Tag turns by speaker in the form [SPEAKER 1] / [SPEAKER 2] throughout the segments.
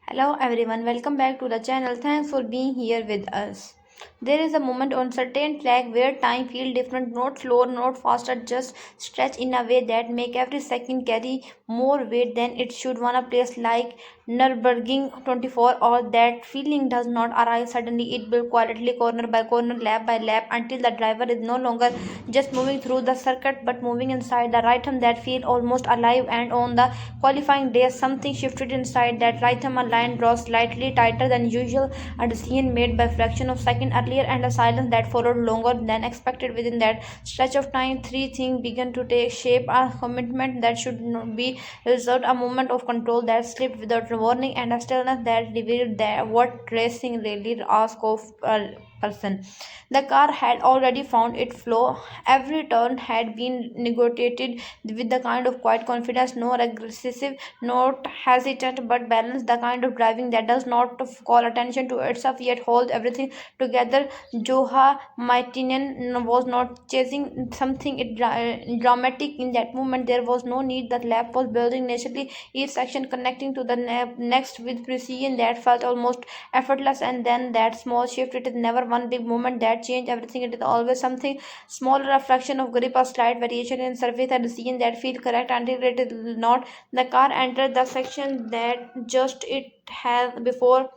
[SPEAKER 1] Hello everyone, welcome back to the channel. Thanks for being here with us. There is a moment on certain track where time feels different, not slower, not faster, just stretch in a way that make every second carry more weight than it should. One a place like nurburgring 24 or that feeling does not arrive suddenly. It will quietly corner by corner, lap by lap until the driver is no longer just moving through the circuit but moving inside the rhythm that feel almost alive. And on the qualifying day something shifted inside that rhythm. A line draws slightly tighter than usual, a decision made by fraction of second earlier, and a silence that followed longer than expected. Within that stretch of time, three things began to take shape: a commitment that should not be reserved, a moment of control that slipped without warning, and a stillness that revealed that what racing really asks of a person. The car had already found its flow. Every turn had been negotiated with the kind of quiet confidence, no aggressive, not hesitant, but balanced, the kind of driving that does not call attention to itself yet holds everything together. Juhamiettinen was not chasing something dramatic in that moment. There was no need. The lap was building naturally, each section connecting to the next with precision that felt almost effortless. And then that small shift, it is never one big moment that changed everything. It is always something small, reflection of grip, a slight variation in surface, a decision that feel correct until it is not. The car entered the section that just it has before,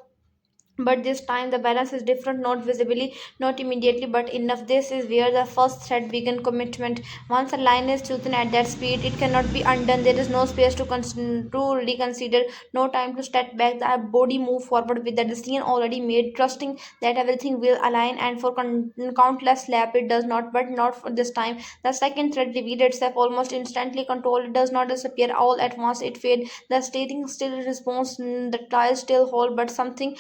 [SPEAKER 1] but this time the balance is different, not visibly, not immediately, but enough. This is where the first thread began: commitment. Once a line is chosen at that speed, it cannot be undone. There is no space to reconsider, no time to step back. The body move forward with the decision already made, trusting that everything will align. And for countless lap it does not, but not for this time. The second thread revealed itself almost instantly. Control, it does not disappear all at once, it fades. The steering still responds, the tires still hold, but something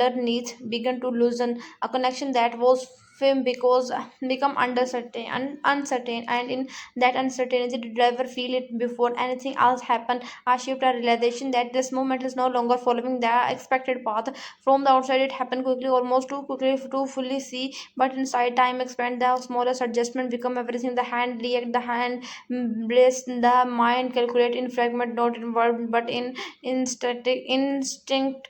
[SPEAKER 1] underneath began to loosen, a connection that was firm because become uncertain, and in that uncertainty the driver feel it before anything else happened. A shift, a realization that this moment is no longer following the expected path. From the outside it happened quickly, almost too quickly to fully see, but inside time expand. The smallest adjustment become everything. The hand react, the hand brace, the mind calculate in fragment, not in word but in instinct.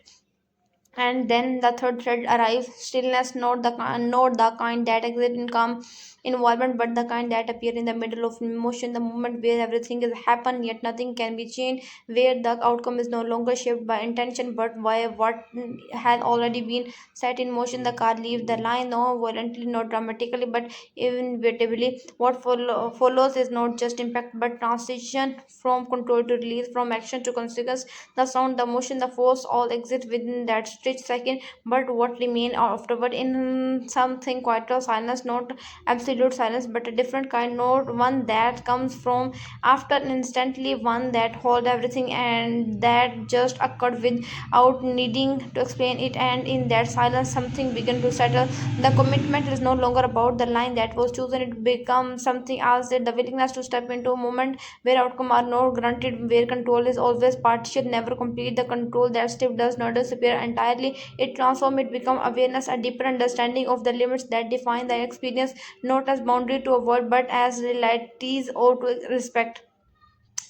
[SPEAKER 1] And then the third thread arrives: stillness, not the kind that exists in calm environment, but the kind that appear in the middle of emotion, the moment where everything is happen yet nothing can be changed, where the outcome is no longer shaped by intention but by what has already been set in motion. The car leaves the line, no violently, not dramatically, but inevitably. What follows is not just impact but transition, from control to release, from action to consequence. The sound, the motion, the force all exist within that stretch second, but what remain afterward in something quieter, silence, not absolute silence, but a different kind, not one that comes from after instantly, one that hold everything and that just occurred without needing to explain it. And in that silence something began to settle. The commitment is no longer about the line that was chosen, it becomes something else. The willingness to step into a moment where outcome are not granted, where control is always partial, never complete. The control that step does not disappear entirely, it transforms, it becomes awareness, a deeper understanding of the limits that define the experience, not as boundary to avoid but as realities or to respect.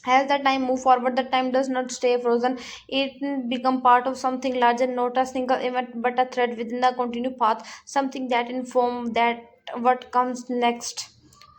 [SPEAKER 1] As the time move forward, the time does not stay frozen, it become part of something larger, not a single event but a thread within the continued path, something that inform that what comes next.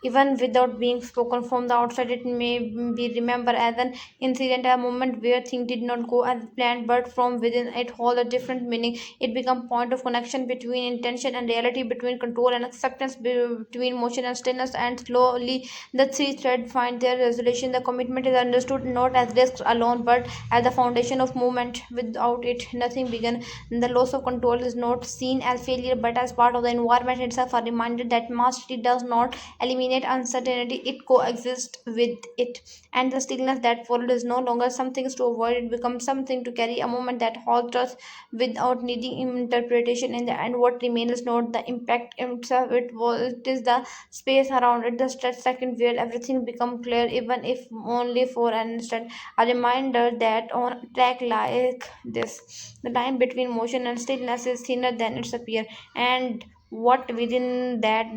[SPEAKER 1] Even without being spoken from the outside, it may be remembered as an incident, a moment where things did not go as planned, but from within it hold a different meaning. It become point of connection between intention and reality, between control and acceptance, between motion and stillness. And slowly the three threads find their resolution. The commitment is understood not as risks alone, but as the foundation of movement. Without it, nothing began. The loss of control is not seen as failure, but as part of the environment itself, a reminder that mastery does not eliminate uncertainty, it coexists with it. And the stillness that followed is no longer something to avoid, it becomes something to carry, a moment that holds us without needing interpretation. In the end, what remains is not the impact itself, it is the space around it, the stretch second where everything becomes clear, even if only for an instant. A reminder that on a track like this, the line between motion and stillness is thinner than its appear, and what within that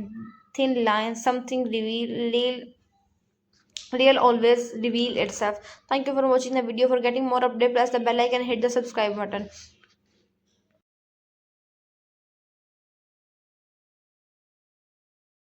[SPEAKER 1] thin line, something real real always reveal itself. Thank you for watching the video. For getting more update, press the bell icon, hit the subscribe button.